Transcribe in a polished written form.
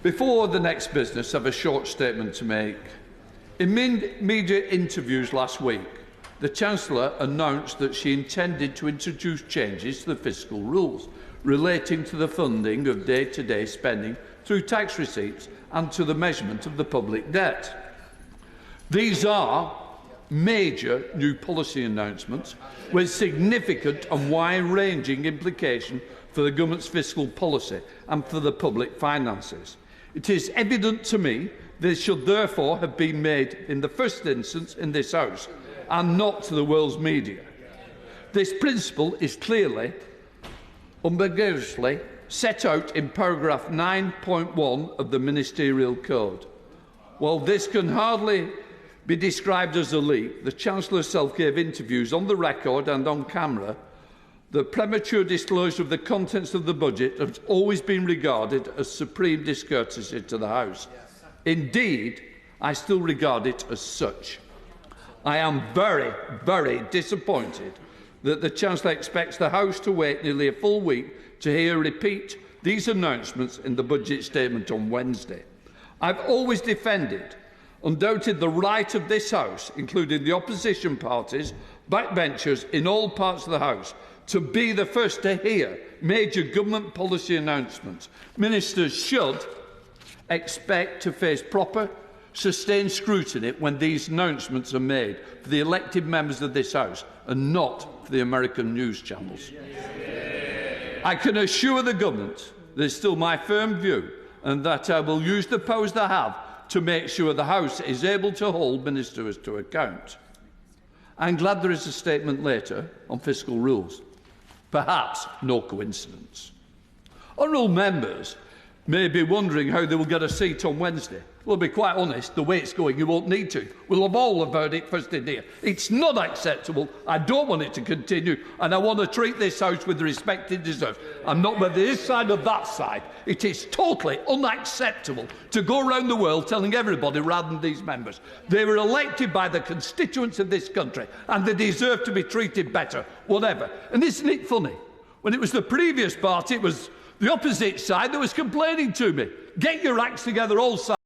Before the next business, I have a short statement to make. In media interviews last week, the Chancellor announced that she intended to introduce changes to the fiscal rules relating to the funding of day-to-day spending through tax receipts and to the measurement of the public debt. These are major new policy announcements with significant and wide-ranging implications for the government's fiscal policy and for the public finances. It is evident to me they should therefore have been made in the first instance in this House and not to the world's media. This principle is clearly, unambiguously set out in paragraph 9.1 of the Ministerial Code. While this can hardly be described as a leak, the Chancellor herself gave interviews on the record and on camera. The premature disclosure of the contents of the budget has always been regarded as supreme discourtesy to the House. Indeed, I still regard it as such. I am very, very disappointed that the Chancellor expects the House to wait nearly a full week to hear her repeat these announcements in the budget statement on Wednesday. I've always defended, undoubted, the right of this House, including the opposition parties, backbenchers in all parts of the House, to be the first to hear major government policy announcements. Ministers should expect to face proper, sustained scrutiny when these announcements are made for the elected members of this House and not for the American news channels. I can assure the government that it is still my firm view and that I will use the powers that I have to make sure the House is able to hold ministers to account. I'm glad there is a statement later on fiscal rules. Perhaps no coincidence. Honourable members may be wondering how they will get a seat on Wednesday. Well, to be quite honest, the way it's going, you won't need to. We'll have all heard it first in here. It's not acceptable. I don't want it to continue, and I want to treat this House with the respect it deserves. I'm not whether this side or that side. It is totally unacceptable to go around the world telling everybody rather than these members. They were elected by the constituents of this country, and they deserve to be treated better, whatever. And isn't it funny? When it was the previous party, it was the opposite side that was complaining to me. Get your acts together, all sides.